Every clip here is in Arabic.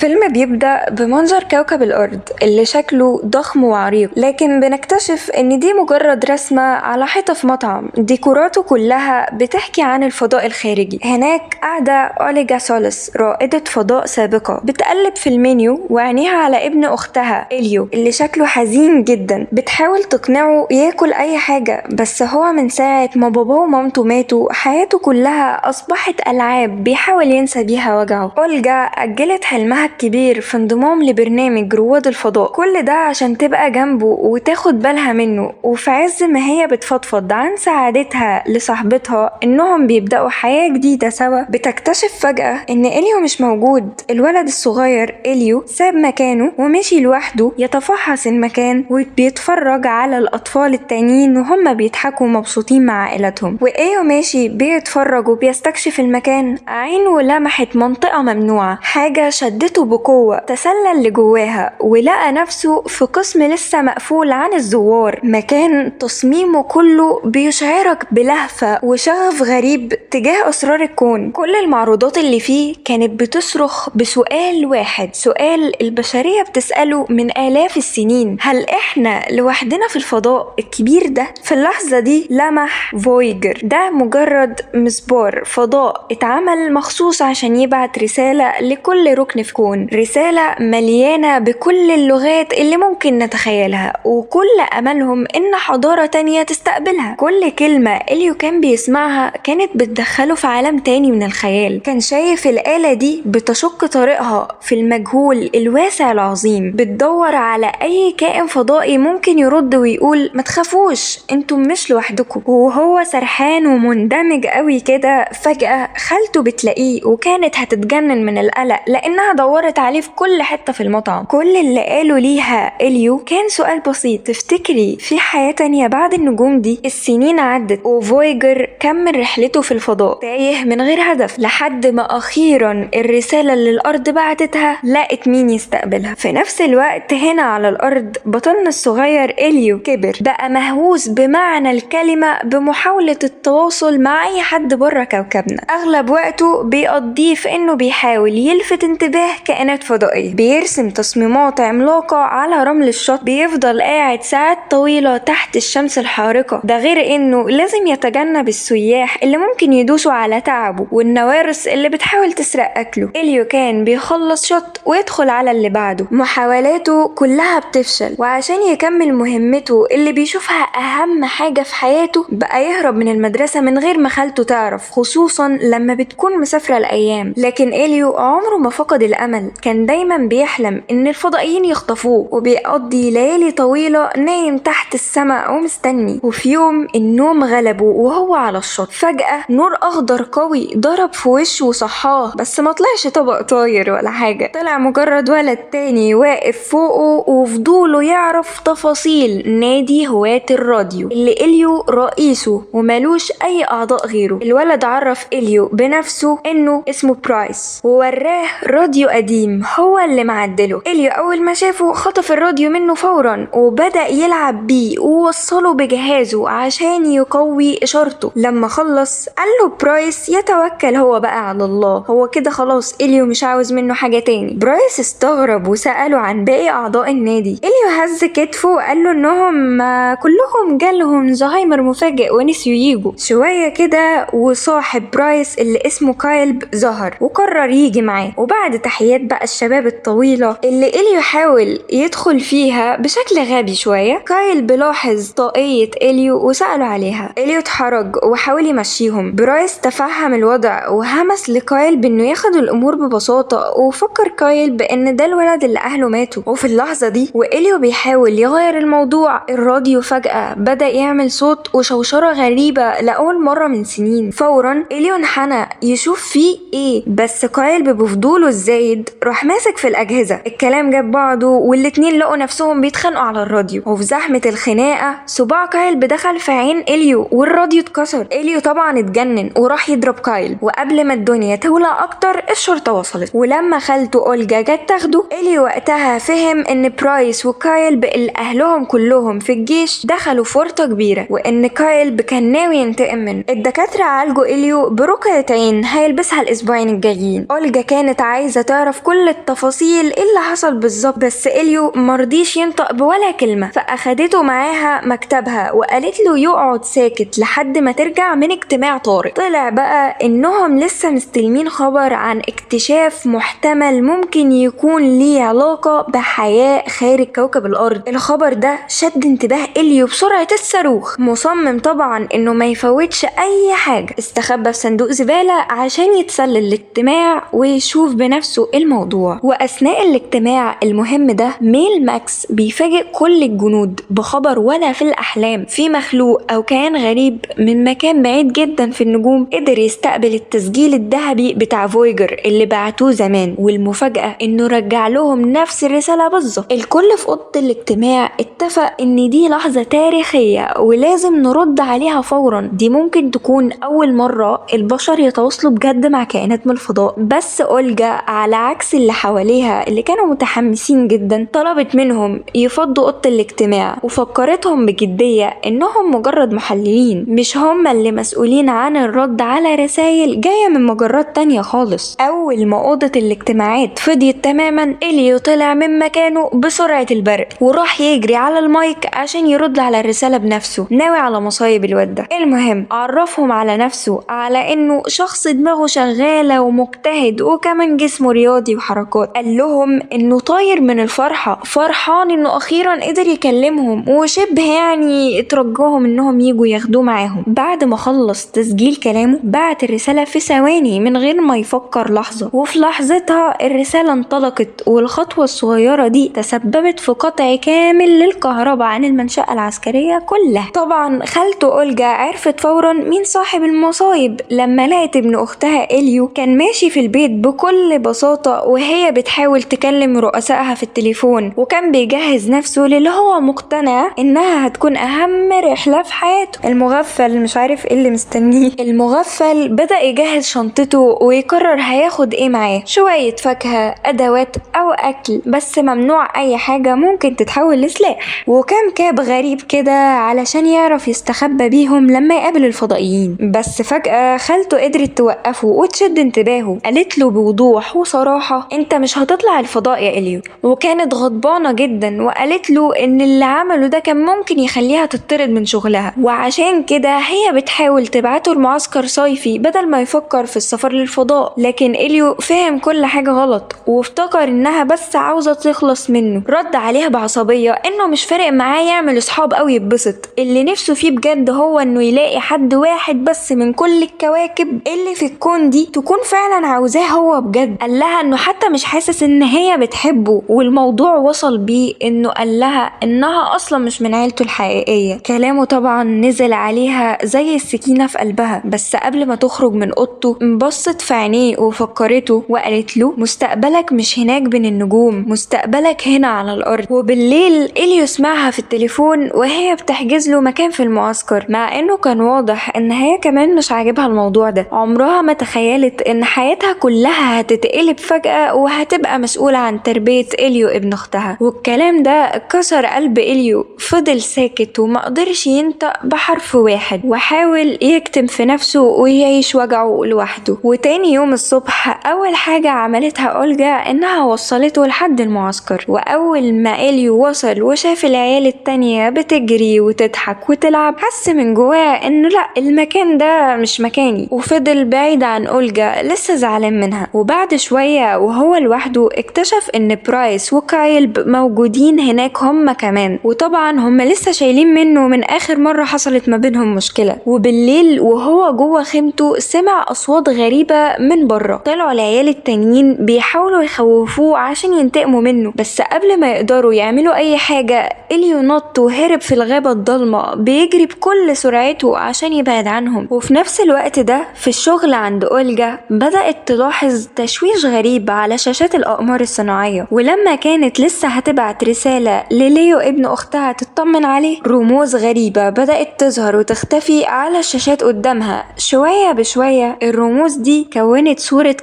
فيلم بيبدأ بمنظر كوكب الأرض اللي شكله ضخم وعريق، لكن بنكتشف إن دي مجرد رسمة على حيطة في مطعم. ديكوراته كلها بتحكي عن الفضاء الخارجي. هناك قاعدة أوليجا سوليس، رائدة فضاء سابقة، بتقلب في المنيو وعينيها على ابن أختها إليو اللي شكله حزين جدا. بتحاول تقنعه ياكل أي حاجة، بس هو من ساعة ما باباه ومامته ماتوا حياته كلها أصبحت ألعاب بيحاول ينسى بيها وجعه. أولجا أجلت حلمها الكبير في انضمام لبرنامج رواد الفضاء، كل ده عشان تبقى جنبه وتاخد بالها منه. وفي عز ما هي بتفضفض عن سعادتها لصاحبتها انهم بيبدأوا حياة جديدة سوا، بتكتشف فجأة ان إليو مش موجود. الولد الصغير إليو ساب مكانه ومشي لوحده يتفحص المكان وبيتفرج على الأطفال التانيين وهم بيضحكوا مبسوطين مع عائلتهم. وإيو ماشي بيتفرج وبيستكشف المكان، عينه لمحت منطقة ممنوعة، حاجة شدته بقوة. تسلل لجواها ولقى نفسه في قسم لسه مقفول عن الزوار، مكان تصميمه كله بيشعرك بلهفة وشغف غريب تجاه أسرار الكون. كل المعروضات اللي فيه كانت بتصرخ بسؤال واحد، سؤال البشرية بتسأله من آلاف السنين: هل إحنا لوحدنا في الفضاء الكبير ده؟ في اللحظة دي لمح فويجر ده مجرد مسبار فضاء اتعمل مخصوص عشان يبعت رسالة لكل ركن في كون، رسالة مليانة بكل اللغات اللي ممكن نتخيلها، وكل أملهم إن حضارة تانية تستقبلها. كل كلمة إليو كان بيسمعها كانت بتدخله في عالم تاني من الخيال. كان شايف الآلة دي بتشق طريقها في المجهول الواسع العظيم، بتدور على أي كائن فضائي ممكن يرد ويقول ما تخافوش انتم مش لوحدكم. وهو سرحان ومندمج قوي كده، فجأة خالته بتلاقيه وكانت هتتجنن من القلق لأنها دورت عليه في كل حتة في المطعم. كل اللي قالوا ليها إليو كان سؤال بسيط: تفتكري في حياة تانية بعد النجوم دي؟ السنين عدت وفويجر كمل رحلته في الفضاء تايه من غير هدف، لحد ما أخيرا الرسالة اللي الأرض بعتتها لقت مين يستقبلها. في نفس الوقت هنا على الأرض بطلنا الصغير إليو كبر، بقى مهووس بمعنى الكلمة بمحاولة التواصل مع أي حد بره كوكبنا. أغلب وقته بيقضيه في إنه بيحاول يلفت انتباه كائنات فضائية، بيرسم تصميمات عملاقة على رمل الشط، بيفضل قاعد ساعات طويلة تحت الشمس الحارقة. ده غير إنه لازم يتجنب السياح اللي ممكن يدوسوا على تعبه والنوارس اللي بتحاول تسرق أكله. إليو كان بيخلص شط ويدخل على اللي بعده، محاولاته كلها بتفشل، وعشان يكمل مهمته اللي بيشوفها أهم حاجة في حياته بقى يهرب من المدرسة من غير ما خالته تعرف، خصوصا لما بتكون مسافرة الأيام. لكن إليو عمره ما فقد الأمل، كان دايما بيحلم إن الفضائيين يخطفوه، وبيقضي ليالي طويلة نايم تحت السماء ومستني. وفي يوم النوم غلبه وهو على الشط، فجأة نور أخضر قوي ضرب في وشه وصحاه، بس ما طلعش طبق طاير ولا حاجة، طلع مجرد ولد تاني واقف فوقه وفضوله يعرف تفاصيل نادي هواة الراديو اللي إليو رئيسه ومالوش أي أعضاء غيره. الولد عرف إليو بنفسه إنه اسمه برايس، ووراه راديو قديم هو اللي معدله. إليو أول ما شافه خطف الراديو منه فورا وبدأ يلعب بيه ووصله بجهازه عشان يقوي إشارته. لما خلص قال له برايس يتوكل هو بقى على الله، هو كده خلاص إليو مش عاوز منه حاجة تاني. برايس استغرب وسأله عن باقي أعضاء النادي. إليو هز كتفه وقال له إنهم كلهم جالهم زهايمر مفاجئ ونسيوا ييجوا. شوية كده وصاحب برايس اللي اسمه كايل ظهر وقرر يجي معاه، وبعد تحيات بقى الشباب الطويلة اللي إليو حاول يدخل فيها بشكل غبي شوية، كايل بلاحظ طاقية إليو وسأله عليها. إليو اتحرج وحاول يمشيهم. برايس تفهم الوضع وهمس لكايل بإنه ياخد الأمور ببساطة، وفكر كايل بإن ده الولد اللي أهله ماتوا. وفي اللحظة دي وإليو بيحاول يغير الموضوع، الراديو فجأة بدأ يعمل صوت وشوشرة غريبة لأول مرة من سنين. فورا إليو انحنى يشوف فيه إيه، بس كايل بفضوله الزايد راح ماسك في الأجهزة. الكلام جاب بعضه والاتنين لقوا نفسهم بيتخانقوا على الراديو، وفي زحمة الخناقة صباع كايل بدخل في عين إليو والراديو اتكسر. إليو طبعا اتجنن وراح يضرب كايل، وقبل ما الدنيا تولع أكتر الشرطة وصلت. ولما خالته أولجا جت تاخده، إليو وقتها فهم إن برايس وكايل اللي أهلهم كلهم في الجيش دخلوا في ورطة كبيرة، وإن كايل كان ناوي ينتقم منه. الدكاترة عالجوا إليو برقية عين هيلبسها الأسبوعين الجايين. أولجا كانت عايزة تعرف تعرف كل التفاصيل ايه اللي حصل بالظبط، بس إليو مرضيش ينطق بولا كلمة، فأخدته معاها مكتبها وقالت له يقعد ساكت لحد ما ترجع من اجتماع طارئ. طلع بقى انهم لسه مستلمين خبر عن اكتشاف محتمل ممكن يكون ليه علاقة بحياة خارج كوكب الأرض. الخبر ده شد انتباه إليو بسرعة الصاروخ، مصمم طبعا انه ما يفوتش اي حاجة. استخبى في صندوق زبالة عشان يتسلل الاجتماع ويشوف بنفسه الموضوع. واثناء الاجتماع المهم ده ميل ماكس بيفاجئ كل الجنود بخبر ولا في الاحلام في مخلوق او كائن غريب من مكان بعيد جدا في النجوم قدر يستقبل التسجيل الذهبي بتاع فويجر اللي بعتوه زمان. والمفاجأة انه رجع لهم نفس الرسالة بالظبط. الكل في اوضة الاجتماع اتفق ان دي لحظة تاريخية ولازم نرد عليها فورا. دي ممكن تكون اول مرة البشر يتواصلوا بجد مع كائنات من الفضاء. بس أولجا على عكس اللي حواليها اللي كانوا متحمسين جدا طلبت منهم يفضوا اوضة الاجتماع وفكرتهم بجدية انهم مجرد محللين، مش هم اللي مسؤولين عن الرد على رسائل جاية من مجرات تانية خالص. اول ما اوضة الاجتماعات فضيت تماما إليو طلع من مكانه بسرعة البرق وراح يجري على المايك عشان يرد على الرسالة بنفسه، ناوي على مصايب الواد ده. المهم عرفهم على نفسه على انه شخص دماغه شغالة ومجتهد وكمان جسمه رياضي وحركات. قال لهم انه طاير من الفرحة، فرحان انه اخيرا قدر يكلمهم وشبه يعني اترجاهم انهم يجوا ياخدوه معاهم. بعد ما خلص تسجيل كلامه بعت الرسالة في ثواني من غير ما يفكر لحظة، وفي لحظتها الرسالة انطلقت والخطوة الصغيرة دي تسببت في قطع كامل للكهرباء عن المنشأة العسكرية كلها. طبعا خالته أولجا عرفت فورا مين صاحب المصايب لما لقت ابن اختها إليو كان ماشي في البيت بكل بساطة وهي بتحاول تكلم رؤسائها في التليفون، وكان بيجهز نفسه للي هو مقتنع انها هتكون اهم رحلة في حياته. المغفل مش عارف ايه اللي مستنيه. المغفل بدأ يجهز شنطته ويقرر هياخد ايه معاه، شوية فاكهة، ادوات او اكل، بس ممنوع اي حاجة ممكن تتحول لسلاح، وكام كاب غريب كده علشان يعرف يستخبى بيهم لما يقابل الفضائيين. بس فجأة خالته قدرت توقفه وتشد انتباهه، قالت له بوضوح وصراحة انت مش هتطلع الفضاء يا إليو. وكانت غضبانة جدا وقالت له ان اللي عمله ده كان ممكن يخليها تطرد من شغلها، وعشان كده هي بتحاول تبعته لمعسكر صيفي بدل ما يفكر في السفر للفضاء. لكن إليو فهم كل حاجة غلط وافتكر انها بس عاوزة تخلص منه. رد عليها بعصبية انه مش فارق معاه يعمل اصحاب او يتبسط، اللي نفسه فيه بجد هو انه يلاقي حد واحد بس من كل الكواكب اللي في الكون دي تكون فعلا عاوزاه هو بجد. قال لها انه حتى مش حاسس ان هي بتحبه، والموضوع وصل بيه انه قال لها انها اصلا مش من عيلته الحقيقية. كلامه طبعا نزل عليها زي السكينة في قلبها، بس قبل ما تخرج من اوضته انبصت في عينيه وفكرته وقالت له مستقبلك مش هناك بين النجوم، مستقبلك هنا على الارض. وبالليل إليو سمعها في التليفون وهي بتحجز له مكان في المعسكر، مع انه كان واضح ان هي كمان مش عاجبها الموضوع ده. عمرها ما تخيلت ان حياتها كلها هتتقلب فجأة وهتبقى مسؤولة عن تربية إليو ابن اختها. والكلام ده كسر قلب إليو، فضل ساكت وما قدرش ينطق بحرف واحد وحاول يكتم في نفسه ويعيش وجعه لوحده. وتاني يوم الصبح اول حاجة عملتها أولجا انها وصلته لحد المعسكر، واول ما إليو وصل وشاف العيال التانية بتجري وتضحك وتلعب حس من جواه انه لا المكان ده مش مكاني، وفضل بعيد عن أولجا لسه زعلان منها. وبعد شوية وهو لوحده اكتشف ان برايس وكايل موجودين هناك هم كمان، وطبعا هم لسه شايلين منه من اخر مرة حصلت ما بينهم مشكلة. وبالليل وهو جوه خيمته سمع اصوات غريبة من بره، طلعوا العيال التانيين بيحاولوا يخوفوه عشان ينتقموا منه، بس قبل ما يقدروا يعملوا اي حاجة إليو نط وهرب في الغابة الضلمة بيجري بكل سرعته عشان يبعد عنهم. وفي نفس الوقت ده في الشغل عند أولجا بدأت تلاحظ تشويش غريب على شاشات الأقمار الصناعية، ولما كانت لسه هتبعت رسالة لليو ابن أختها تطمن عليه رموز غريبة بدأت تظهر وتختفي على الشاشات قدامها. شوية بشوية الرموز دي كونت صورة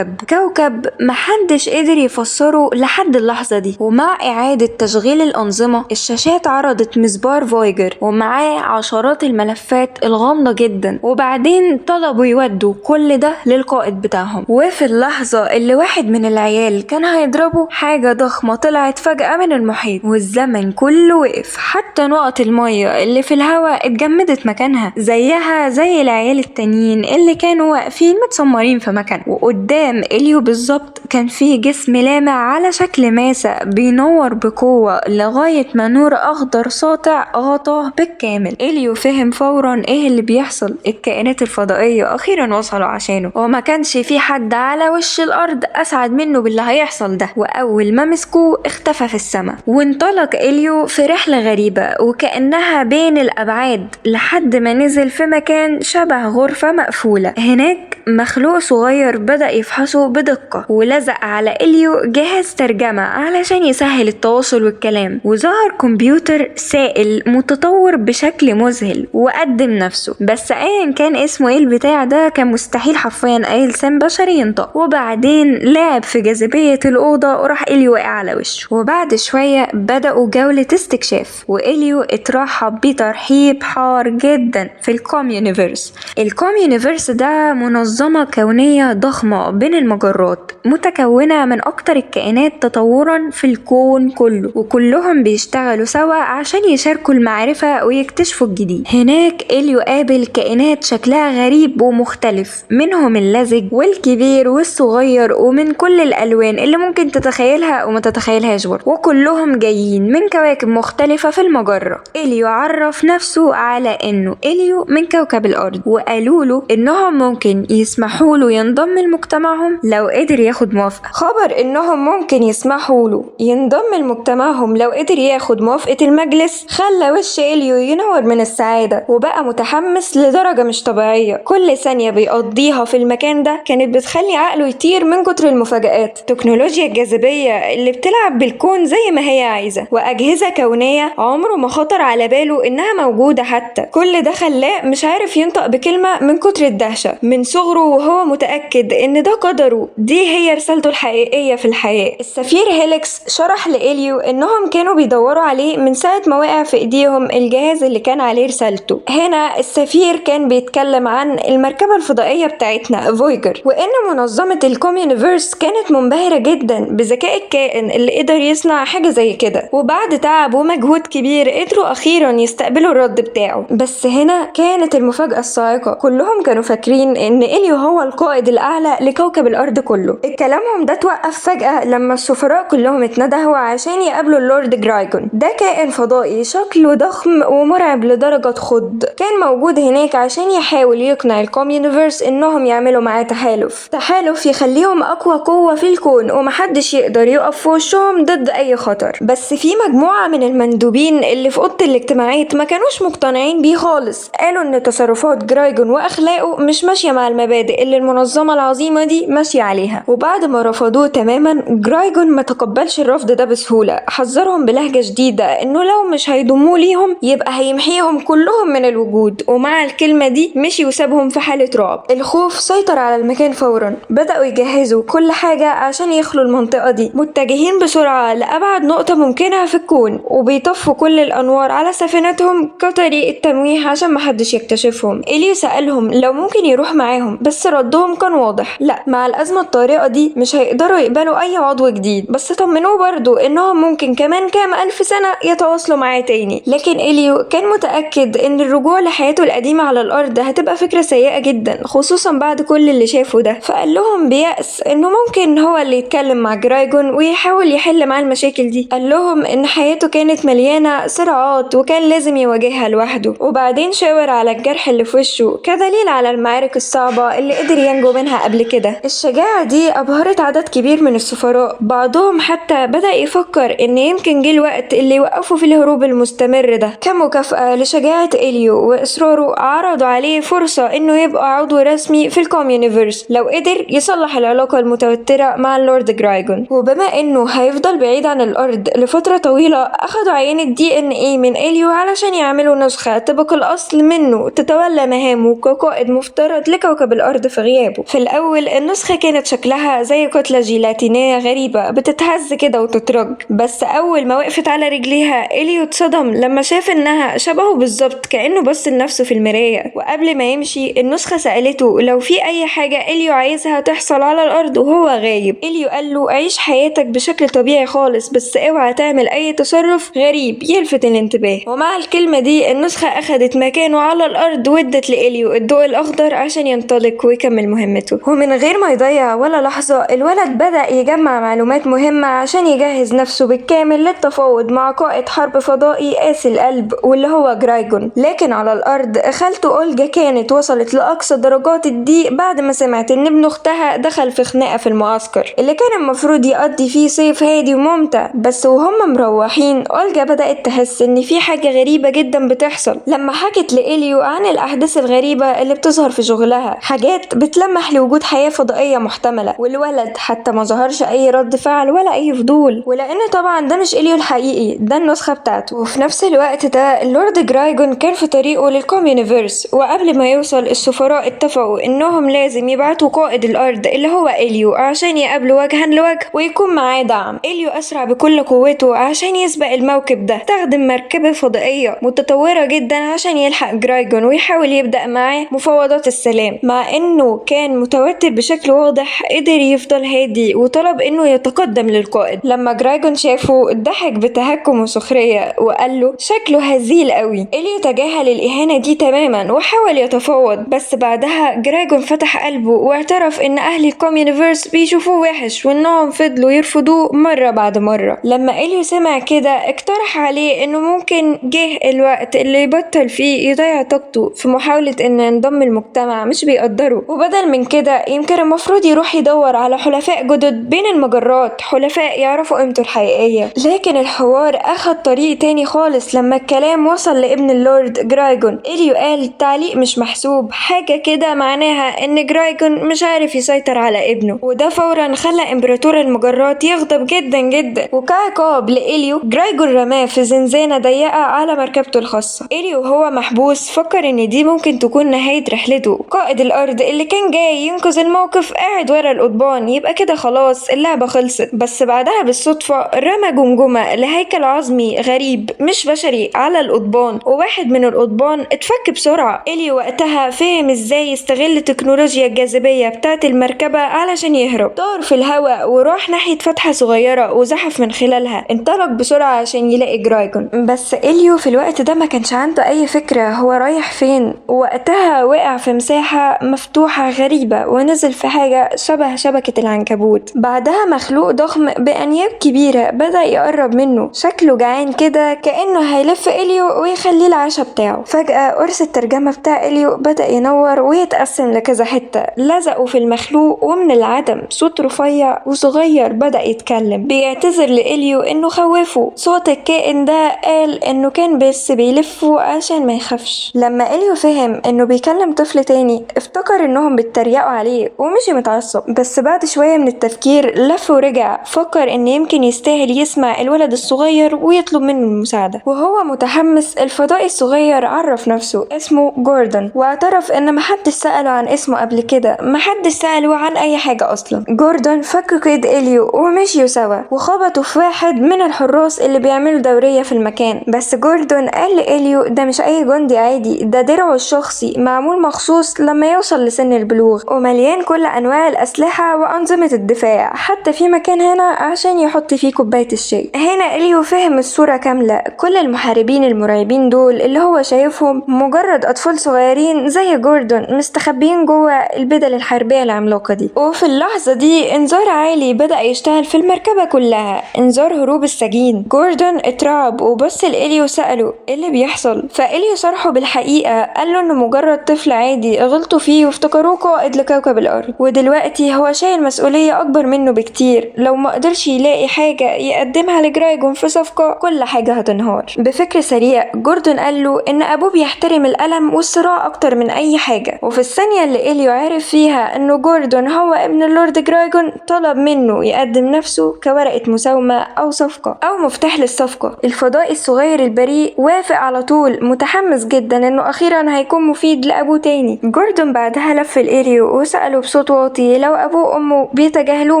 كوكب محدش قدر يفسره لحد اللحظة دي. ومع إعادة تشغيل الأنظمة الشاشات عرضت مسبار فويجر ومعاه عشرات الملفات الغامضة جدا، وبعدين طلبوا يودوا كل ده للقائد بتاعهم. وفي اللحظة اللي واحد من العيال كان هيضربه حاجة ضخمة طلعت فجأة من المحيط، والزمن كله وقف، حتى نقط المية اللي في الهواء اتجمدت مكانها زيها زي العيال التانيين اللي كانوا واقفين متسمرين في مكان. وقدام إليو بالظبط كان في جسم لامع على شكل ماسة بينور بقوة لغاية ما نور أخضر ساطع غطاه بالكامل. إليو فهم فورا ايه اللي بيحصل، الكائنات الفضائية أخيرا وصلوا عشانه، وما كانش في حد على وش الأرض أسعد منه باللي هيحصل ده. وأول ما مسكوه اختفى في السماء، وانطلق إليو في رحلة غريبة وكأنها بين الأبعاد لحد ما نزل في مكان شبه غرفة مقفولة. هناك مخلوق صغير بدأ يفحصه بدقة، ولزق على إليو جهاز ترجمة علشان يسهل التواصل والكلام، وظهر كمبيوتر سائل متطور بشكل مذهل وقدم نفسه. بس ايا كان اسمه ايه البتاع ده كان مستحيل حرفيا اي لسان بشري ينطق. وبعدين لعب في جاذبية الأوضة وراح إليو وقع على وشه. وبعد شوية بدأوا جولة استكشاف، وإليو اترحب بترحيب حار جدا في الكوميونيفرس. الكوميونيفرس ده منظمة كونية ضخمة بين المجرات، متكونة من أكتر الكائنات تطورا في الكون كله، وكلهم بيشتغلوا سوا عشان يشاركوا المعرفة ويكتشفوا الجديد. هناك إليو قابل كائنات شكلها غريب ومختلف، منهم اللزج والكبير والصغير ومن كل الألوان اللي ممكن تتخيلها وما تتخيلهاش برضه، وكلهم جايين من كواكب مختلفة في المجرة. إليو عرف نفسه على إنه إليو من كوكب الأرض، وقالوا له إنهم ممكن يسمحوا له ينضم لمجتمعهم لو قدر ياخد موافقة. خبر إنهم ممكن يسمحوا له ينضم لمجتمعهم لو قدر ياخد موافقة المجلس خلى وش إليو ينور من السعادة، وبقى متحمس لدرجة مش طبيعية. كل ثانية بيقضيها في المكان ده كانت بتخلي عقله يطير من كتر المفاجآت. تكنولوجيا الجاذبية اللي بتلعب بالكون زي ما هي عايزة، وأجهزة كونية عمره ما خطر على باله إنها موجودة حتى. كل ده خلاه مش عارف ينطق بكلمة من كتر الدهشة. من صغره وهو متأكد إن ده قدره، دي هي رسالته الحقيقية في الحياة. السفير هيليكس شرح لإليو إنهم كانوا بيدوروا عليه من ساعة ما وقع في إيديهم الجهاز اللي كان عليه رسالته. هنا السفير كان بيتكلم عن المركبة الفضائية بتاعتنا فويجر، وإن منظمة الكوميونيفرس كانت منبهرة جدا بذكاء الكائن اللي قدر يصنع حاجة زي كده. وبعد تعب ومجهود كبير قدروا أخيرا يستقبلوا الرد بتاعه. بس هنا كانت المفاجأة الصاعقة، كلهم كانوا فاكرين إن إليو هو القائد الأعلى لكوكب الأرض كله. كلامهم ده توقف فجأة لما السفراء كلهم اتندهوا عشان يقابلوا اللورد جرايجون. ده كائن فضائي شكله ضخم ومرعب لدرجة تخض، كان موجود هناك عشان يحاول يقنع الكوميونيفرس إنهم يعملوا معاه تحالف يخليهم أقوى قوة في الكون ومحدش يقدر يقف في وشهم ضد أي خطر. بس في مجموعة من المندوبين اللي في أوضة الاجتماعات ما كانوش مقتنعين بيه خالص، قالوا إن تصرفات جرايجون وأخلاقه مش ماشية مع المبادئ اللي المنظمة العظيمة دي ماشية عليها. وبعد ما رفضوه تماما، جرايجون ما تقبلش الرفض ده بسهولة، حذرهم بلهجة شديدة إنه لو مش هيضموه ليهم يبقى هيمحيهم كلهم من الوجود. ومع الكلمة دي مشي وسابهم في حالة رعب. الخوف سيطر على المكان فورا، بدأوا يجهزوا كل حاجة عشان يخلوا المنطقة دي، متجهين بسرعة لأبعد نقطة ممكنة في الكون، وبيطفوا كل الأنوار على سفينتهم كطريقة تمويه عشان محدش يكتشفهم. إليو سألهم لو ممكن يروح معاهم، بس ردهم كان واضح، لا، مع الأزمة الطارئة دي مش هيقدروا يقبلوا أي عضو جديد. بس طمنوه برضو إنهم ممكن كمان كام ألف سنة يتواصلوا معاه تاني. لكن إليو كان متأكد إن الرجوع لحياته القديمة على الأرض هتبقى فكرة سيئة جدا، خصوصا بعد كل اللي شافه ده. فقال لهم بيأس إنه ممكن هو اللي يتكلم مع جرايجون ويحاول يحل معاه المشاكل دي. قال لهم إن حياته كانت مليانة صراعات وكان لازم يواجهها لوحده. وبعدين شاور على الجرح اللي في وشه كدليل على المعارك الصعبة اللي قدر ينجو منها قبل كده. الشجاعة دي أبهرت عدد كبير من السفراء، بعضهم حتى بدأ يفكر إن يمكن جه الوقت اللي يوقفوا في الهروب المستمر ده. كمكافأة لشجاعة إليو وإصراره، عرضوا عليه فرصة إنه يبقى عضو رسمي في الكوميونيفرس لو قدر يصلح العلاقة المتوترة مع اللورد جرايجون. وبما إنه هيفضل بعيد عن الأرض لفترة طويلة، أخدوا عينة DNA من إليو علشان يعملوا نسخة طبق الأصل منه تتولى مهامه كقائد مفترض لكوكب الأرض في غيابه. في الأول النسخة كانت شكلها زي كتلة جيلاتينية غريبة بتتهز كده وتترج، بس أول ما وقفت على رجليها إليو اتصدم لما شاف إنها شبهه بالظبط، كأنه بص لنفسه في المراية. وقبل ما يمشي النسخة سألته لو في أي حاجة إليو عايزها تحصل على الأرض الأرض وهو غايب. إليو قال له عيش حياتك بشكل طبيعي خالص، بس اوعى تعمل أي تصرف غريب يلفت الانتباه. ومع الكلمة دي النسخة أخدت مكانه على الأرض وادت لإليو الضوء الأخضر عشان ينطلق ويكمل مهمته. ومن غير ما يضيع ولا لحظة الولد بدأ يجمع معلومات مهمة عشان يجهز نفسه بالكامل للتفاوض مع قائد حرب فضائي قاسي القلب واللي هو جرايجون. لكن على الأرض خالته أولجا كانت وصلت لأقصى درجات الضيق بعد ما سمعت إن ابن أختها دخل في خناقة في المعسكر اللي كان المفروض يقضي فيه صيف هادي وممتع. بس وهم مروحين أولجا بدأت تحس إن في حاجة غريبة جدا بتحصل لما حكت لإليو عن الأحداث الغريبة اللي بتظهر في شغلها، حاجات بتلمح لوجود حياة فضائية محتملة. والولد حتى ما ظهرش أي رد فعل ولا أي فضول، ولأن طبعا ده مش إليو الحقيقي، ده النسخة بتاعته. وفي نفس الوقت ده اللورد جرايجون كان في طريقه للكوميونيفيرس، وقبل ما يوصل السفراء اتفقوا إنهم لازم يبعتوا قائد الأرض اللي هو إليو عشان يقابلوا وجها لوجه ويكون معاه دعم. إليو أسرع بكل قوته عشان يسبق الموكب ده، استخدم مركبة فضائية متطورة جدا عشان يلحق جرايجون ويحاول يبدأ معاه مفاوضات السلام. مع إنه كان متوتر بشكل واضح قدر يفضل هادي وطلب إنه يتقدم للقائد. لما جرايجون شافه ضحك بتهكم وسخرية وقال له شكله هزيل قوي. إليو تجاهل الإهانة دي تماما وحاول يتفاوض، بس بعدها جرايجون فتح قلبه واعترف إن أهل الكوميونيفيرس بيشوفوه وحش وإنهم فضلوا يرفضوه مرة بعد مرة. لما إليو سمع كده اقترح عليه إنه ممكن جه الوقت اللي يبطل فيه يضيع طاقته في محاولة إن ينضم المجتمع مش بيقدره، وبدل من كده يمكن المفروض يروح يدور على حلفاء جدد بين المجرات، حلفاء يعرفوا قيمته الحقيقية. لكن الحوار أخد طريق تاني خالص لما الكلام وصل لابن اللورد جرايجون. إليو قال تعليق مش محسوب، حاجة كده معناها إن جرايجون مش عارف يسيطر على ابنه، وده فورا خلى إمبراطور المجرات يغضب جدا جدا. وكعقاب لإليو جرايجون رماه في زنزانة ضيقة على مركبته الخاصة. إليو وهو محبوس فكر إن دي ممكن تكون نهاية رحلته. قائد الأرض اللي كان جاي ينقذ الموقف قاعد ورا القضبان، يبقى كده خلاص اللعبة خلصت. بس بعدها بالصدفة رمى جمجمة لهيكل عظمي غريب مش بشري على القضبان، وواحد من القضبان اتفك بسرعة. إليو وقتها فهم ازاي يستغل تكنولوجيا الجاذبية بتاعت المركبة علشان يهرب. طار في الهواء وراح ناحية فتحة صغيرة وزحف من خلالها، انطلق بسرعة عشان يلاقي جرايجون. بس إليو في الوقت ده ما كانش عنده أي فكرة هو رايح فين. وقتها وقع في مساحة مفتوحة غريبة ونزل في حاجة شبه شبكة العنكبوت. بعدها مخلوق ضخم بأنياب كبيرة بدأ يقرب منه، شكله جعان كده كأنه هيلف إليو ويخليه العشاء بتاعه. فجأة قرص الترجمة بتاع إليو بدأ ينور ويتقسم لكذا حتة، لزقوا في المخلوق ومن العدم صوت رفيع وصغير بدأ يتكلم بيعتذر لإليو إنه خوفه. صوت الكائن ده قال إنه كان بس بيلفه عشان ما يخافش. لما إليو فهم إنه بيكلم طفل تاني افتكر إنهم بيتريقوا عليه ومشي متعصب. بس بعد شوية من التفكير لف ورجع، فكر إن يمكن يستاهل يسمع الولد الصغير ويطلب منه المساعدة. وهو متحمس الفضائي الصغير عرف نفسه اسمه جوردون، واعترف إن محدش سأله عن اسمه قبل كده، محدش سأله عن أي حاجة أصلا. جوردون فك قيد إليو ومشيوا سوا وخبطوا في واحد من الحراس اللي بيعملوا دورية في المكان. بس جوردون قال لإليو ده مش أي جندي عادي، ده درعه الشخصي معمول مخصوص لما يوصل لسن البلوغ، ومليان كل أنواع الأسلحة وأنظمة الدفاع، حتى في مكان هنا عشان يحط فيه كوباية الشاي. هنا إليو فهم الصورة كاملة، كل المحاربين المرعبين دول اللي هو شايفهم مجرد أطفال صغيرين زي جوردون مستخبيين جوه البدل الحربية العملاقة دي. وفي اللحظة دي انذار عالي بدأ يشتغل في المركبة كلها، انذار هروب السجين. جوردون اترعب وبص لإليو وسأله ايه اللي بيحصل، فإليو صرحه بالحقيقة، قال له انه مجرد طفل عادي غلطوا فيه وافتكروه قائد لكوكب الأرض، ودلوقتي هو شايل مسؤولية أكبر منه بكتير. لو ما قدرش يلاقي حاجة يقدمها لجرايجون في صفقة كل حاجة هتنهار. بفكر سريع جوردون قال له ان ابوه بيحترم الألم والصراع اكتر من اي حاجة. وفي الثانية اللي إليو عرف فيها انه جوردون هو ابن اللورد جرايجون طلب منه يقدم نفسه كورقة مساومة او صفقة او مفتاح للصفقة. الفضائي الصغير البريء وافق على طول متحمس جدا انه اخيرا هيكون مفيد لابوه تاني. جوردون بعدها لف لإليو وسأله بصوت واطي لو ابوه وامه بيتجاهلوه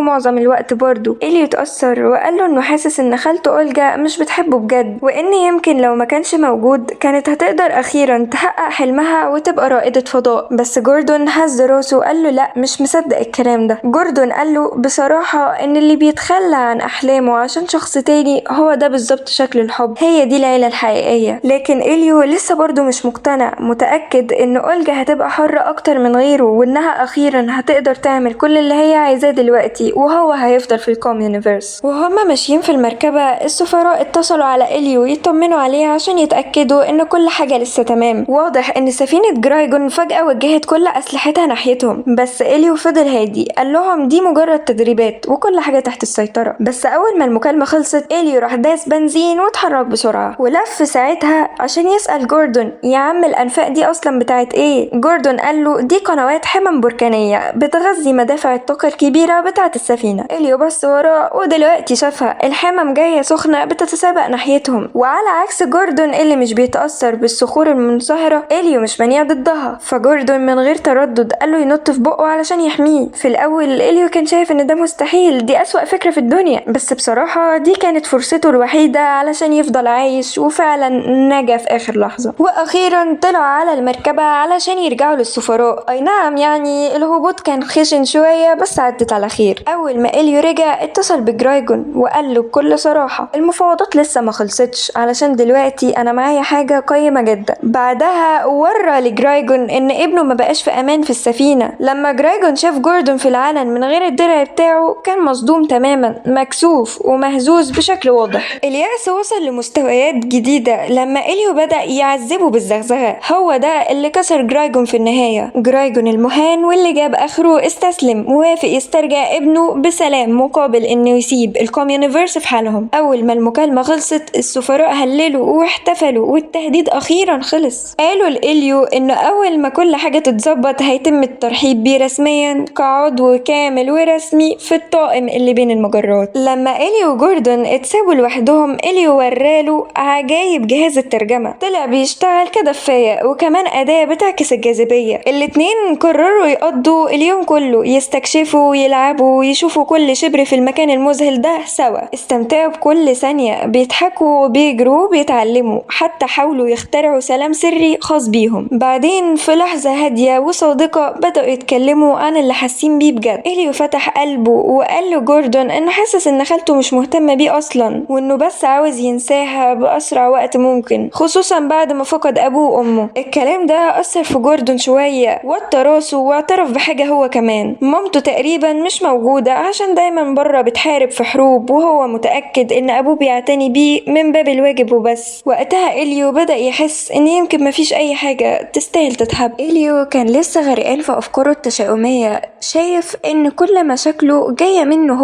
معظم الوقت برضه. إليو اتأثر وقال له انه حاسس ان خالته أولجا مش بتحبه بجد، وان يمكن لو ما كانش موجود كانت هتقدر اخيرا تحقق حلمها وتبقى رائدة فضاء. بس جوردون هز راسه وقال له لا مش مصدق الكلام الكلام ده. جوردون قال له بصراحة ان اللي بيتخلى عن احلامه عشان شخص تاني هو ده بالظبط شكل الحب، هي دي العيلة الحقيقية. لكن إليو لسه برضه مش مقتنع، متأكد ان أولجا هتبقى حرة اكتر من غيره، وانها اخيرا هتقدر تعمل كل اللي هي عايزاه دلوقتي، وهو هيفضل في الكوم يونيفرس. وهما ماشيين في المركبة السفراء اتصلوا على إليو يطمنوا عليه عشان يتأكدوا ان كل حاجة لسه تمام. واضح ان سفينة جرايجون فجأة وجهت كل اسلحتها ناحيتهم، بس إليو فضل هادي، قال لهم دي مجرد تدريبات وكل حاجة تحت السيطرة. بس اول ما المكالمة خلصت إليو راح داس بنزين واتحرك بسرعة، ولف ساعتها عشان يسأل جوردون يا عم الانفاق دي اصلا بتاعت ايه؟ جوردون قال له دي قنوات حمم بركانية بتغذي مدافع الطاقة الكبيرة بتاعت السفينة. إليو بص وراه ودلوقتي شافها الحمم جاية سخنة بتتسابق ناحيتهم، وعلى عكس جوردون اللي مش بيتأثر بالصخور المنصهرة، إليو مش منيع ضدها. فجوردون من غير تردد قال له ينط في بقه علشان يحميه. في الأول إليو كان شايف إن ده مستحيل، دي أسوأ فكرة في الدنيا، بس بصراحة دي كانت فرصته الوحيدة علشان يفضل عايش، وفعلا نجا في آخر لحظة. وأخيرا طلعوا على المركبة علشان يرجعوا للسفراء. أي نعم يعني الهبوط كان خشن شوية بس عدت على خير. أول ما إليو رجع اتصل بجرايجون وقال له بكل صراحة المفاوضات لسه ما خلصتش، علشان دلوقتي أنا معايا حاجة قيمة جدا. بعدها ورى لجرايجون إن ابنه ما بقاش في أمان في السفينة. لما جرايجون شاف جوردون في العلن من غير الدرع بتاعه كان مصدوم تماما، مكسوف ومهزوز بشكل واضح. اليأس وصل لمستويات جديدة لما إليو بدأ يعذبه بالزغزغة، هو ده اللي كسر جرايجون في النهاية. جرايجون المهان واللي جاب آخره استسلم ووافق يسترجع ابنه بسلام مقابل إنه يسيب الكوم يونيفرس في حالهم. أول ما المكالمة خلصت السفراء هللوا واحتفلوا والتهديد أخيرا خلص. قالوا لإليو إنه أول ما كل حاجة تتظبط هيتم الترحيب بيه رسميا كعضو كامل ورسمي في الطاقم اللي بين المجرات. لما إليو وجوردون اتسابوا لوحدهم إليو وراله عجايب جهاز الترجمة، طلع بيشتغل كدفاية وكمان أداة بتعكس الجاذبية. الاتنين قرروا يقضوا اليوم كله يستكشفوا ويلعبوا ويشوفوا كل شبر في المكان المذهل ده سوا، استمتعوا بكل ثانية، بيضحكوا وبيجروا وبيتعلموا، حتى حاولوا يخترعوا سلام سري خاص بيهم. بعدين في لحظة هادية وصادقة بدأوا يتكلموا عن اللي حاسين بيه بجد. إليو فتح قلبه وقال له جوردون إنه حاسس إن خالته مش مهتمة بيه أصلا، وإنه بس عاوز ينساها بأسرع وقت ممكن، خصوصا بعد ما فقد أبوه وأمه. الكلام ده أثر في جوردون شوية، وطى راسه واعترف بحاجة هو كمان، مامته تقريبا مش موجودة عشان دايما بره بتحارب في حروب، وهو متأكد إن أبوه بيعتني بيه من باب الواجب وبس. وقتها إليو بدأ يحس إن يمكن مفيش أي حاجة تستاهل تتحب. إليو كان لسه غرقان في أفكاره التشاؤمية، شايف إن كل مشاكله جاية منه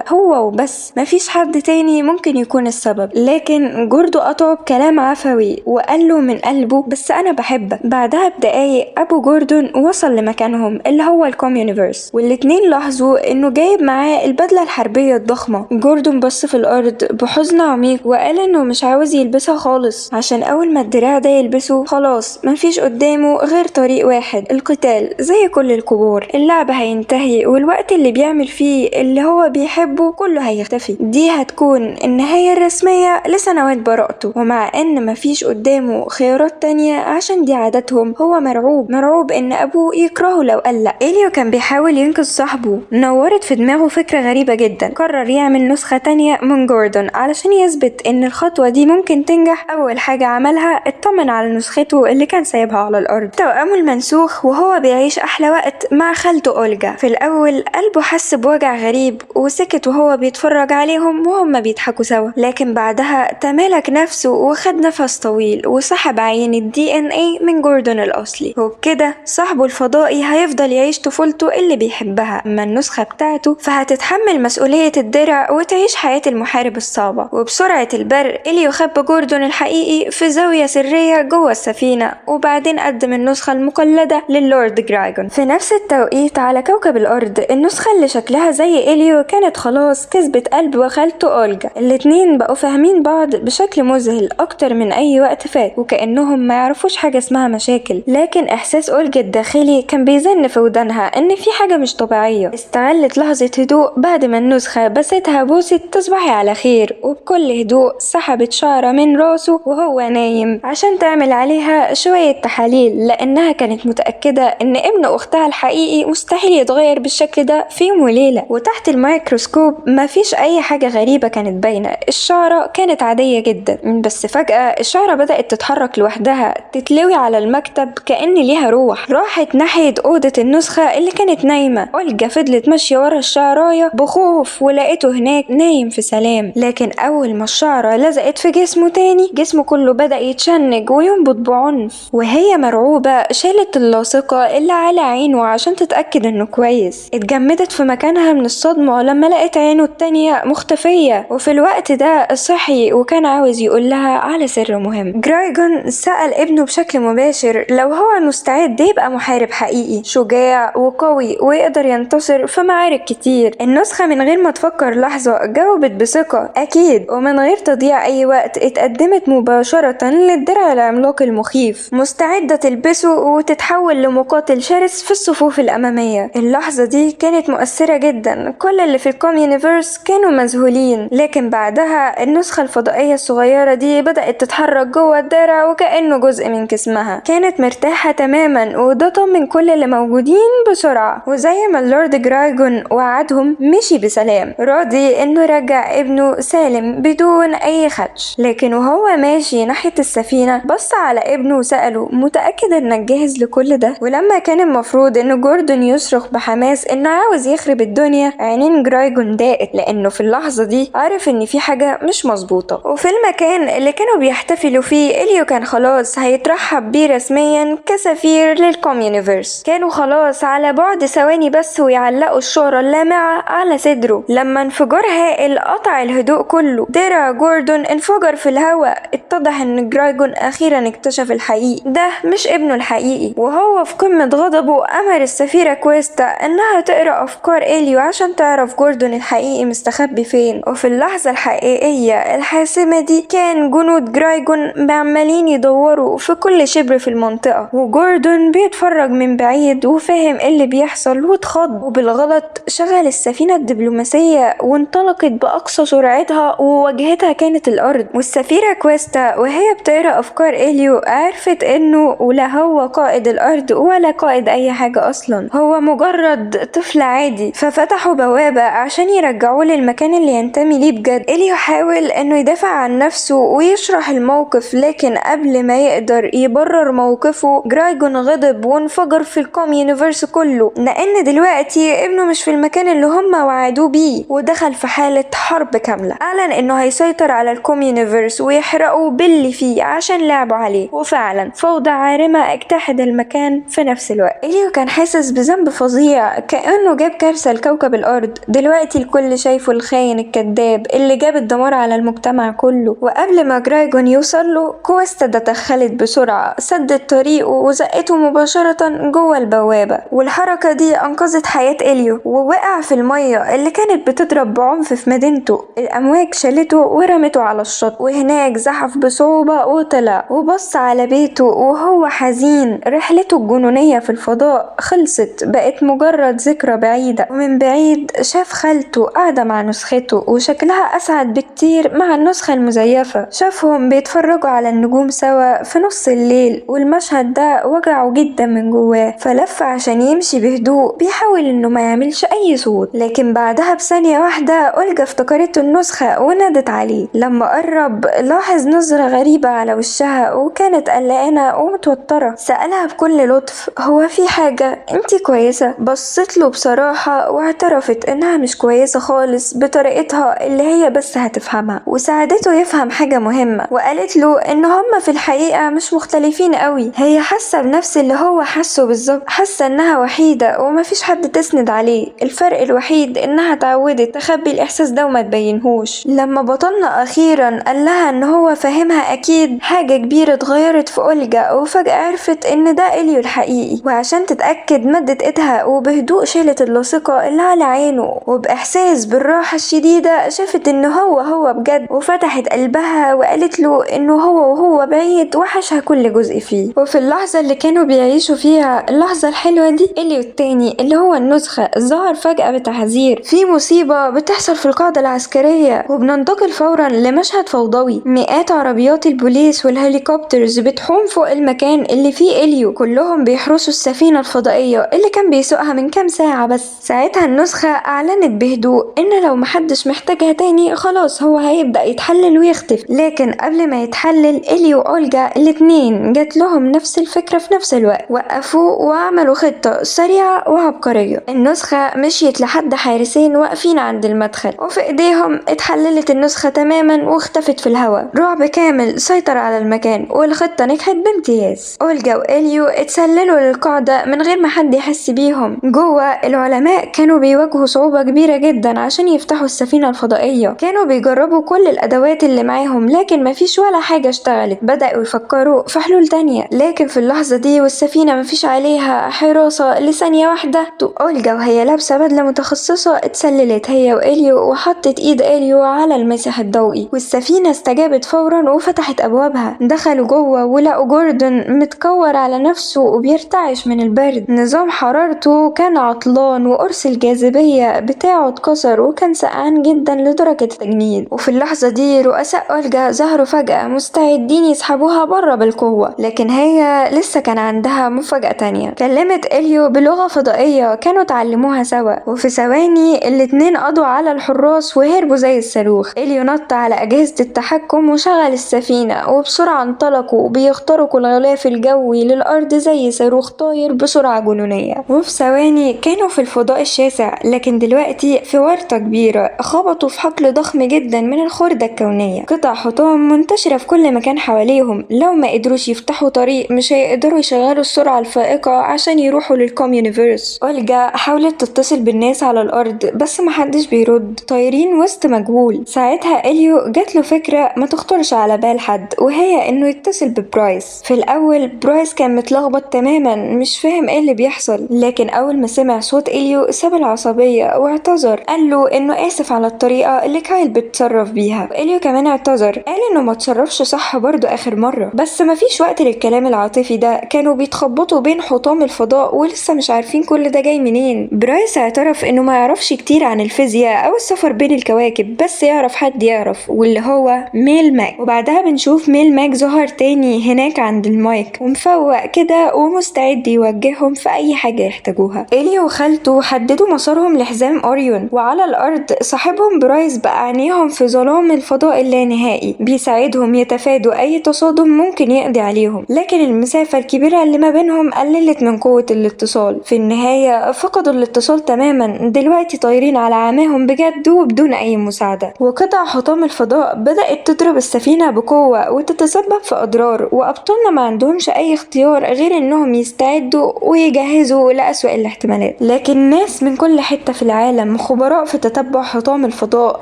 هو وبس، مفيش حد تاني ممكن يكون السبب. لكن جوردو قطعه بكلام عفوي وقال له من قلبه بس أنا بحبك. بعدها بدقايق أبو جوردون وصل لمكانهم اللي هو الكوم يونيفرس، والاتنين لاحظوا إنه جايب معاه البدلة الحربية الضخمة. جوردون بص في الأرض بحزن عميق وقال إنه مش عاوز يلبسها خالص، عشان أول ما الدراع ده يلبسه خلاص مفيش قدامه غير طريق واحد، القتال. زي كل الكبار اللعب هينتهي والوقت اللي بيعمل فيه اللي هو بيحبه كله هيختفي. دي هتكون النهاية الرسمية لسنوات براءته. ومع ان مفيش قدامه خيارات تانية عشان دي عادتهم، هو مرعوب ان ابوه يكرهه لو قال لا. إليو كان بيحاول ينقذ صاحبه، نورت في دماغه فكرة غريبة جدا، قرر يعمل نسخة تانية من جوردون علشان يثبت ان الخطوة دي ممكن تنجح. اول حاجة عملها اطمن على نسخته اللي كان سايبها على الارض، توأمه المنسوخ وهو بيعيش احلى وقت مع خالته أولجا. في الاول قلبه حس بوجع غريب وسكت وهو بيتفرج عليهم وهم بيضحكوا سوا، لكن بعدها تمالك نفسه وخد نفس طويل وسحب عين DNA من جوردون الأصلي، وبكده صاحبه الفضائي هيفضل يعيش طفولته اللي بيحبها. أما النسخة بتاعته فهتتحمل مسؤولية الدرع وتعيش حياة المحارب الصعبة. وبسرعة البرق إليو خبى جوردون الحقيقي في زاوية سرية جوه السفينة، وبعدين قدم النسخة المقلدة للورد جرايجون. في نفس التوقيت على كوكب الأرض النسخة اللي شكلها زي إليو كانت خلاص كسبت قلب وخالته أولجا. الاتنين بقوا فاهمين بعض بشكل مذهل أكتر من أي وقت فات، وكأنهم ما يعرفوش حاجة اسمها مشاكل. لكن إحساس أولجا الداخلي كان بيزن في ودانها إن في حاجة مش طبيعية. استغلت لحظة هدوء بعد ما النسخة بستها بوسة تصبحي على خير، وبكل هدوء سحبت شعرة من راسه وهو نايم عشان تعمل عليها شوية تحاليل، لأنها كانت متأكدة إن ابن أختها الحقيقي مستحيل يتغير اتغير بالشكل ده في يوم وليلة، وتحت الميكروسكوب مفيش أي حاجة غريبة كانت باينة. الشعرة كانت عادية جدا، بس فجأة الشعرة بدأت تتحرك لوحدها، تتلوي على المكتب كأن ليها روح. راحت ناحية أوضة النسخة اللي كانت نايمة. أولجا فضلت ماشية ورا الشعراية بخوف، ولقيته هناك نايم في سلام. لكن أول ما الشعرة لزقت في جسمه تاني، جسمه كله بدأ يتشنج وينبض بعنف، وهي مرعوبة شالت اللاصقة اللي على عينه عشان تتأكد انه كويس. اتجمدت في مكانها من الصدمة لما لقت عينه التانية مختفية، وفي الوقت ده صحي وكان عاوز يقول لها على سر مهم. جرايجون سأل ابنه بشكل مباشر لو هو مستعد يبقى محارب حقيقي شجاع وقوي ويقدر ينتصر في معارك كتير. النسخة من غير ما تفكر لحظة جاوبت بثقة أكيد، ومن غير تضييع أي وقت اتقدمت مباشرة للدرع العملاق المخيف، مستعدة تلبسه وتتحول لمقاتل شرس في الصفوف الأمامية. اللحظة دي كانت مؤثرة جدا، كل اللي في الكوم يونيفرس كانوا مذهولين. لكن بعدها النسخة الفضائية الصغيرة دي بدأت تتحرك جوه الدرع وكأنه جزء من جسمها. كانت مرتاحة تماما، وده طمن كل اللي موجودين بسرعة. وزي ما اللورد جرايجون وعدهم مشي بسلام، راضي انه رجع ابنه سالم بدون اي خدش. لكن وهو ماشي ناحية السفينة بص على ابنه وسأله متأكد انك جاهز لكل ده؟ ولما كان المفروض ان جوردون يصرخ بحماس انه عاوز يخرب الدنيا، عينين جرايجون ضاقت، لانه في اللحظة دي عارف ان في حاجة مش مظبوطة. وفي المكان اللي كانوا بيحتفلوا فيه، إليو كان خلاص هيترحب بيه رسميا كسفير للكوم يونيفرس. كانوا خلاص على بعد ثواني بس ويعلقوا الشارة اللامعة على صدره، لما انفجار هائل قطع الهدوء كله. درع جوردون انفجر في الهواء. اتضح ان جرايجون اخيرا اكتشف الحقيقي، ده مش ابنه الحقيقي. وهو في قمة غضبه امر السفيرة كويستا انها تقرأ افكار إليو عشان تعرف جوردون الحقيقي مستخبي فين. وفي اللحظة الحقيقية الحاسمة دي كان جنود جرايجون عمالين يدوروا في كل شبر في المنطقة، وجوردون بيتفرج من بعيد وفهم ايه اللي بيحصل واتخض، وبالغلط شغل السفينة الدبلوماسية وانطلقت بأقصى سرعتها، وواجهتها كانت الأرض. والسفيرة كويستا وهي بتقرأ أفكار إليو عرفت إنه ولا هو قائد الأرض ولا قائد أي حاجة أصلا، هو مجرد طفل عادي. ففتحوا بوابة عشان يرجعوه للمكان اللي ينتمي ليه بجد. إليو حاول إنه يدافع عن نفسه ويشرح الموقف، لكن قبل ما يقدر يبرر موقفه جرايجون غضب وانفجر في الكوم يونيفرس كله، لأن دلوقتي ابنه مش في المكان اللي هم وعدوه بيه، ودخل في حالة حرب كاملة. أعلن إنه هيسيطر على الكوم يونيفرس ويحرقوا باللي فيه عشان لعبوا عليه، وفعلا فوضى عارمة اجتاحت المكان في نفس الوقت. إليو كان حاسس بذنب فظيع، كأنه جاب كارثة لكوكب الأرض. دلوقتي الكل شايفه الخاين الكذاب اللي جاب الدمار على المجتمع كله. وقبل ما جرايجون يوصل له، كويستا تدخلت بسرعة، سدت طريقه وزقته مباشرة جوه البوابة. والحركة دي أنقذت حياة إليو، ووقع في المية اللي كانت بتضرب بعنف في مدينته. الأمواج شالته ورمته على الشط، وهناك زحف بصعوبة وطلع وبص على بيته وهو حزين. رحلته الجنونية في الفضاء خلصت، بقت مجرد ذكرى بعيدة. ومن بعيد شاف خالته قاعدة مع نسخته وشكلها أسعد بكتير مع النسخة المزيفة. شافهم بيتفرجوا على النجوم سوا في نص الليل، والمشهد ده وجعه جدا من جواه. فلف عشان يمشي بهدوء، بيحاول انه ما يعملش اي صوت. لكن بعدها بثانية واحدة أولجا افتكرته النسخة ونادت عليه. لما قرب لاحظ نظرة غريبة على وشها، وكانت قلقانة ومتوترة. سألها بكل لطف هو في حاجة؟ انتي كويسة؟ بصت له بصراحة واعترفت انها مش كويسة خالص بطريقتها اللي هي بس هتفهمها، وساعدته يفهم حاجة مهمة. وقالت له ان هما في الحقيقة مش مختلفين قوي، هي حاسة بنفس اللي هو حاسه بالظبط، حاسة انها وحيدة ومفيش حد تسند عليه. الفرق الوحيد انها اتعودت تخبي الاحساس ده وما تبينهوش. لما بطلنا اخيرا قال لها ان هو فاهمها، اكيد حاجة كبيرة اتغيرت في أولجا، وفجأة عرفت ان ده إليو الحقيقي. وعشان تتأكد مدت ايدها وبهدوء شالت اللاصقة اللي على عينه، وبإحساس بالراحة الشديدة شافت ان هو بجد، وفتحت قلبها وقالت له انه هو وهو بعيد وحشها كل جزء فيه. وفي اللحظة اللي كانوا بيعيشوا فيها اللحظة الحلوة دي، إليو التاني اللي هو النسخة ظهر فجأة بتحذير في مصيبة بتحصل في القاعدة العسكرية. وبننتقل فورا لمشهد فوضوي، مئات عربيات البوليس والهليكوبترز بتحوم فوق المكان اللي فيه إليو، كلهم بيحرسوا السفينة الفضائية اللي كان بيسوقها من كام ساعة بس. ساعتها النسخة أعلنت بهدوء إن لو محدش محتاجها تاني خلاص هو هيبدأ يتحلل ويختفي. لكن قبل ما يتحلل إلي وأولجا الاتنين جات لهم نفس الفكرة في نفس الوقت، وقفوا وعملوا خطة سريعة وعبقرية. النسخة مشيت لحد حارسين واقفين عند المدخل، وفي ايديهم اتحللت النسخة تماما واختفت في الهواء. رعب كامل سيطر على المكان والخطة نجحت بامتياز. أولجا وإليو اتسللوا للقاعدة من غير ما حد يحس بيهم. جوه العلماء كانوا بيواجهوا صعوبة كبيرة جدا عشان يفتحوا السفينة الفضائية. كانوا بيجربوا كل الأدوات اللي معاهم لكن مفيش ولا حاجة اشتغلت. بدأوا يفكروا في حلول تانية، لكن في اللحظة دي والسفينة مفيش عليها حراسة لثانية واحدة، أولجا وهي لابسة بدلة متخصصة اتسللت هي وإليو وحطت ايد إليو على المسح الضوئي، والسفينة استجابت فورا وفتحت أبوابها. دخلوا جوه ولقوا جوردن متكور على نفسه وبيرتعش من البرد. نظام حرارته كان عطلان وقرص الجاذبية بتاعه اتكسر وكان سقعان جدا لدرجة التجميد. وفي اللحظة دي رؤساء أولجا ظهروا فجأة مستعدين يسحبوها بره بالقوة، لكن هي لسه كان عندها مفاجأة تانية. كلمت إليو بلغة فضائية كانوا اتعلموها سوا، وفي ثواني الاتنين قضوا على الحراس وهربوا زي الصاروخ. إليو نط على أجهزة التحكم وشغل السفينة وبسرعة انطلقوا بيخترقوا الغلاف الجوي للأرض زي صاروخ طاير بسرعة جنونية. وفي ثواني كانوا في الفضاء الشاسع، لكن دلوقتي في ورطة كبيرة خبطوا في حقل ضخم جدا من الخردة الكونية. قطع حطام منتشرة في كل مكان حواليهم، لو ما قدروش يفتحوا طريق مش هيقدروا يشغلوا السرعة الفائقة عشان يروحوا للكوم يونيفرس. أولجا حاولت تتصل بالناس على الأرض بس محدش بيرد، طايرين وسط مجهول. ساعتها إليو جاتله فكرة ما تخطرش على بال حد، وهي إنه يتصل ببرايس. في الأول برايس كان متلخبط تماما مش فاهم ايه اللي بيحصل، لكن أول ما سمع صوت إليو ساب العصبية واعتذر. قال له إنه آسف على الطريقة اللي كايل بتتصرف بيها. إليو كمان اعتذر، قال إنه ما تصرفش صح برضو آخر مرة، بس مفيش وقت للكلام العاطفي ده. كانوا بيتخبطوا بين حطام الفضاء ولسه مش عارفين كل ده جاي منين. برايس اعترف إنه ما يعرفش كتير عن الفيزياء أو السفر بين الكواكب، بس يعرف حد يعرف، واللي هو ميل ماك. وبعدها بنشوف ميل ماك ظهر تاني هناك عند المايك ومفوق كده ومستعد يوجههم في أي حاجة يحتاجوها. إليو وخالته حددوا مسارهم لحزام أوريون، وعلى الأرض صاحبهم برايس بقى عينيهم في ظلام الفضاء اللانهائي بيساعدهم يتفادوا أي تصادم ممكن يقضي عليهم. لكن المسافة الكبيرة اللي ما بينهم قللت من قوة الاتصال. في النهاية فقدوا الاتصال تماما، دلوقتي طايرين على عماهم بجد وبدون أي مساعدة. وقطع حطام الفضاء بدأت تضرب السفينة بقوة وتتسبب في أضرار، وأبطالنا ما عندهمش أي اختيار غير إنهم يستعدوا ويجهزوا لأسوأ الاحتمالات. لكن ناس من كل حتة في العالم خبراء في تتبع حطام الفضاء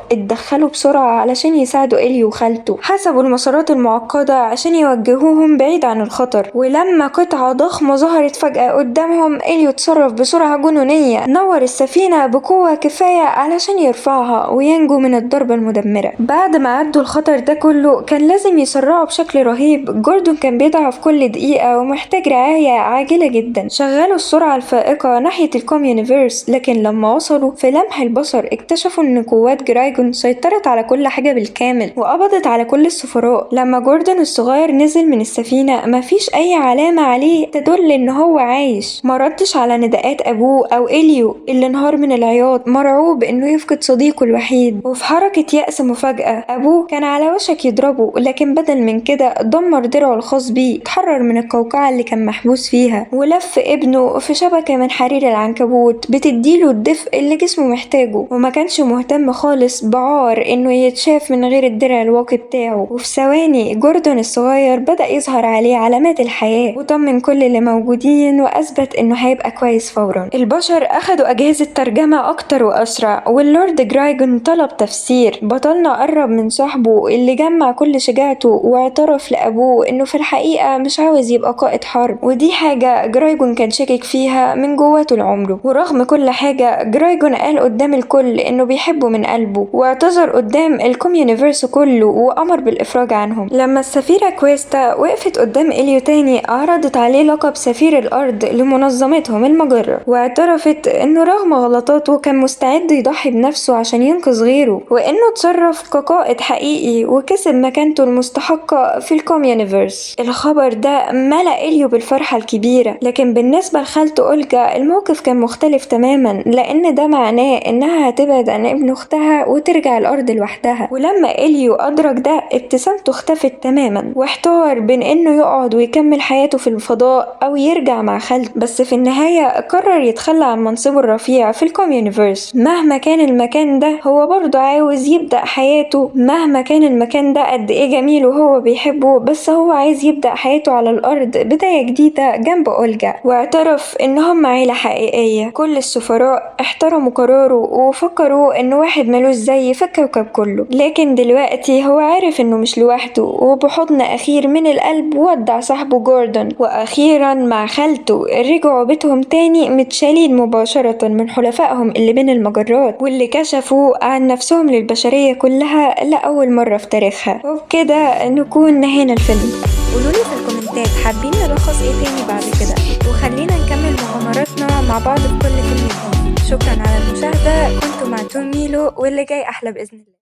اتدخلوا بسرعة علشان يساعدوا إليو وخالته. حسبوا المسارات المعقدة عشان يوجهوهم بعيد عن الخطر. ولما قطعة ضخمة ظهرت فجأة قدامهم إليو اتصرف بسرعة جنونية، نور السفينة بقوة كفاية علشان يرفعها وينجو من الضربة المدمرة. بعد ما عدوا الخطر ده كله كان لازم يسرعوا بشكل رهيب. جوردن كان بيضعف كل دقيقة ومحتاج رعاية عاجلة جدا. شغلوا السرعة الفائقة ناحية الكوم يونيفرس، لكن لما وصلوا في لمح البصر اكتشفوا ان قوات جرايجون سيطرت على كل حاجة بالكامل وقبضت على كل السفراء. لما جوردن الصغير نزل من السفينة مفيش اي علامة عليه تدل ان هو عايش. ما ردش على نداءات ابوه او إليو اللي انهار من العياط مرعوب انه يفقد صديقه الوحيد. وفي حركة يأس مفاجأة ابوه كان على وشك يضربه، لكن بدل من كده دمر درعه الخاص بيه، اتحرر من القوقعة اللي كان محبوس فيها ولف ابنه في شبكة من حرير العنكبوت بتديله الدفء اللي جسمه محتاجه. وما كانش مهتم خالص بعار انه يتشاف من غير الدرع الواقي بتاعه. وفي ثواني جوردن الصغير بدأ يظهر عليه علامات الحياة، وطمن كل اللي موجودين واثبت انه هيبقى كويس فورا. البشر اخدوا اجهزة ترجمة اكتر واسرع، واللورد جرايجون طلب تفسير. بطلنا قرب من صاحبه اللي جمع كل شجاعته واعترف لابوه انه في الحقيقة مش عاوز يبقى قائد حرب، ودي حاجة جرايجون كان شاكك فيها من جوه طول عمره. ورغم كل حاجة جرايجون قال قدام الكل انه بيحبه من قلبه، واعتذر قدام الكوم يونيفرس كله وامر بالافراج عنهم. لما السفيرة كويستا وقفت قدام إليو تاني عرضت عليه لقب سفير الارض لمنظمتهم المجرة، واعترفت انه رغم غلطاته كان مستعد يضحي بنفسه عشان ينقذ غيره، وانه اتصرف كقائد حقيقي وكسب مكانته المستحقة في الكوم يونيفرس. الخبر ده ملأ إليو بالفرحة الكبيرة، لكن بالنسبة لخالته أولجا الموقف كان مختلف تماما، لأن ده معناه إنها هتبعد عن ابن أختها وترجع الأرض لوحدها. ولما إليو أدرك ده ابتسامته اختفت تماما، واحتار بين إنه يقعد ويكمل حياته في الفضاء أو يرجع مع خالته. بس في النهاية قرر يتخلى عن منصبه الرفيع في الكوميونيفرس. مهما كان المكان ده هو برضه عاوز يبدأ حياته، مهما كان المكان ده قد إيه جميل وهو بيحبه، بس هو عايز يبدأ حياته على الأرض بداية جديدة جنب أولجا. واعترف إن هم عيلة حقيقية. كل السفراء احترموا قراره وفكروا إن واحد ملوش زي في الكوكب كله. لكن دلوقتي هو عارف إنه مش لوحده، وبحضن أخير من القلب ودع صاحبه جوردن. وأخيرا مع خالته رجعوا بيتهم تاني متشالين مباشرة من حلفائهم اللي بين المجرات، واللي كشفوا عن نفسهم للبشرية كلها لأول مرة في تاريخها. وبكده نكون نهينا الفيلم. قولولي في الكومنتات حابين نلخص ايه تاني بعد كده، وخلينا نكمل مغامراتنا مع بعض في كل فيلم يكون. شكرا على المشاهدة، كنت مع توم ميلو، واللي جاي أحلى بإذن الله.